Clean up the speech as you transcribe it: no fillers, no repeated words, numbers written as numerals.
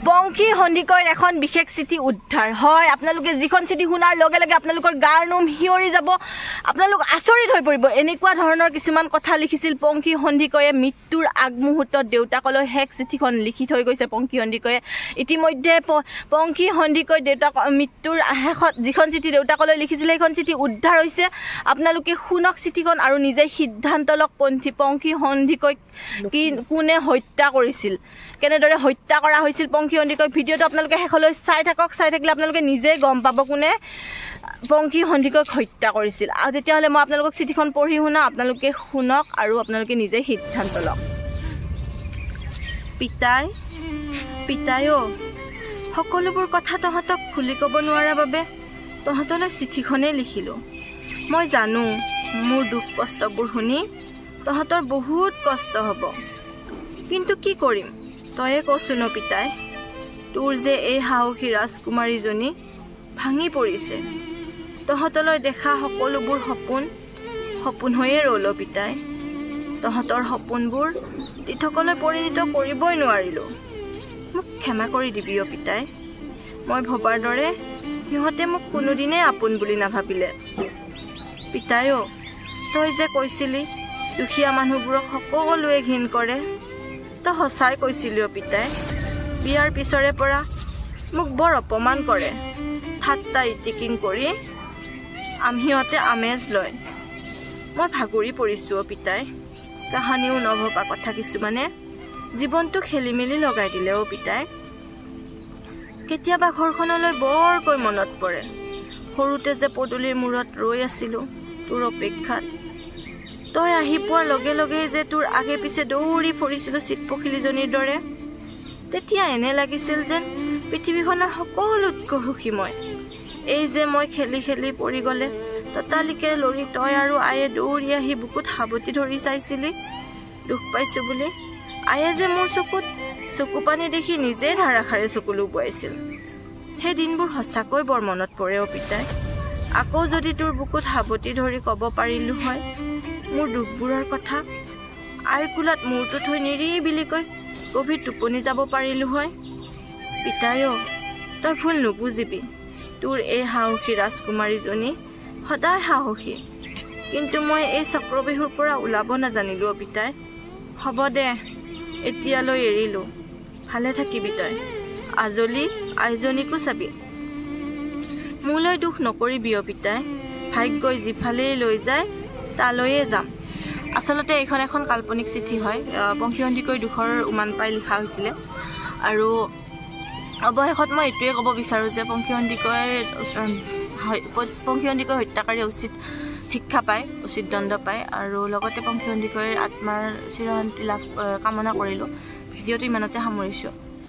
পংখী সন্দিকৈৰ এখন বিশেষ চিঠি উদ্ধাৰ হয়। আপোনালোকে যিখন চিঠি শুনাৰ লগে লগে আপোনালোকৰ গাৰ নোম হিয়ৰি যাব, আপোনালোক আচৰিত হৈ পৰিব। এনেকুৱা ধৰণৰ কিছুমান কথা লিখিছিল পংখী সন্দিকৈয়ে মৃত্যুৰ আগমুহূৰ্তত দেউতাকলৈ শেষ চিঠিখন লিখি থৈ গৈছে পংখী সন্দিকৈয়ে। ইতিমধ্যে পংখী সন্দিকৈ দেউতাক মৃত্যুৰ শেষত যিখন চিঠি দেউতাকলৈ লিখিছিলে সেইখন চিঠি উদ্ধাৰ হৈছে। আপোনালোকে শুনক চিঠিখন আৰু নিজে সিদ্ধান্ত লওক পংখী সন্দিকৈক কোনে হত্যা কৰিছিল, কেনেদৰে হত্যা কৰা হৈছিল পংখী সন্দিকৈক। ভিডিঅ'টো আপোনালোকে শেষলৈ চাই থাকক, চাই থাকিলে আপোনালোকে নিজে গম পাব কোনে পংখী সন্দিকৈক হত্যা কৰিছিল। আৰু তেতিয়াহ'লে মই আপোনালোকক চিঠিখন পঢ়ি শুনাওঁ, আপোনালোকে শুনক আৰু আপোনালোকে নিজে সিদ্ধান্ত লওক। পিতাই সকলোবোৰ কথা তহঁতক খুলি ক'ব নোৱাৰা বাবে তহঁতলৈ চিঠিখনেই লিখিলোঁ। মই জানো মোৰ দুখ কষ্টবোৰ শুনি তহঁতৰ বহুত কষ্ট হ'ব, কিন্তু কি কৰিম তয়ে কচোন পিতাই। তোৰ যে এই সাহসী ৰাজকুমাৰীজনী ভাঙি পৰিছে। তহঁতলৈ দেখা সকলোবোৰ সপোন হৈয়ে ৰ'ল পিতাই। তহঁতৰ সপোনবোৰ তিথকলৈ পৰিণত কৰিবই নোৱাৰিলোঁ। মোক ক্ষমা কৰি দিবি পিতাই। মই ভবাৰ দৰে সিহঁতে মোক কোনোদিনেই আপোন বুলি নাভাবিলে। পিতাই তই যে কৈছিলি দুখীয়া মানুহবোৰক সকলোৱে ঘিণ কৰে, তই সঁচাই কৈছিলি পিতাই। বিয়াৰ পিছৰে পৰা মোক বৰ অপমান কৰে, ঠাট্টা ইটিকিং কৰি সিহঁতে আমেজ লয়। মই ভাগৰি পৰিছোঁ পিতাই। কাহানিও নভবা কথা কিছুমানে জীৱনটো খেলি মেলি লগাই দিলে পিতাই। কেতিয়াবা ঘৰখনলৈ বৰকৈ মনত পৰে। সৰুতে যে পদূলিৰ মূৰত ৰৈ আছিলোঁ তোৰ অপেক্ষাত। তই আহি পোৱাৰ লগে লগেই যে তোৰ আগে পিছে দৌৰি ফুৰিছিলোঁ চিৎপখিলীজনীৰ দৰে। তেতিয়া এনে লাগিছিল যেন পৃথিৱীখনৰ সকলোতকৈ সুখী মই। এই যে মই খেলি খেলি পৰি গ'লে ততালিকে লৰি তই আৰু আয়ে দৌৰি আহি বুকুত সাৱটি ধৰি চাইছিলি দুখ পাইছোঁ বুলি। আয়ে যে মোৰ চকু পানী দেখি নিজেই ধাৰাসাৰে চকু লুকুৱাইছিল। সেই দিনবোৰ সঁচাকৈ বৰ মনত পৰে পিতাই। আকৌ যদি তোৰ বুকুত সাৱটি ধৰি ক'ব পাৰিলোঁ হয় মোৰ দুখবোৰৰ কথা, আইৰ কোলাত মূৰটো থৈ নিৰিবিলিকৈ গভীৰ টোপনি যাব পাৰিলোঁ হয়। পিতাই তই ভুল নুবুজিবি। তোৰ এই সাহসী ৰাজকুমাৰীজনী সদায় সাহসী, কিন্তু মই এই চক্ৰবেহুৰ পৰা ওলাব নাজানিলোঁ পিতাই। হ'ব দে, এতিয়ালৈ এৰিলোঁ। ভালে থাকিবি তই। আইজনীকো চাবি। মোলৈ দুখ নকৰিবি পিতাই। ভাগ্যই যিফালেই লৈ যায় তালৈয়ে যাম। আচলতে এইখন এখন কাল্পনিক চিঠি হয়। পংখী সন্দিকৈ দুখৰ উমান পাই লিখা হৈছিলে। আৰু অৱশেষত মই এইটোৱে ক'ব বিচাৰোঁ যে পংখী সন্দিকৈ হত্যাকাৰী উচিত শিক্ষা পায়, উচিত দণ্ড পায়। আৰু লগতে পংখী সন্দিকৈৰ আত্মাৰ চিৰশান্তি লাভ কামনা কৰিলোঁ। ভিডিঅ'টো ইমানতে সামৰিছোঁ।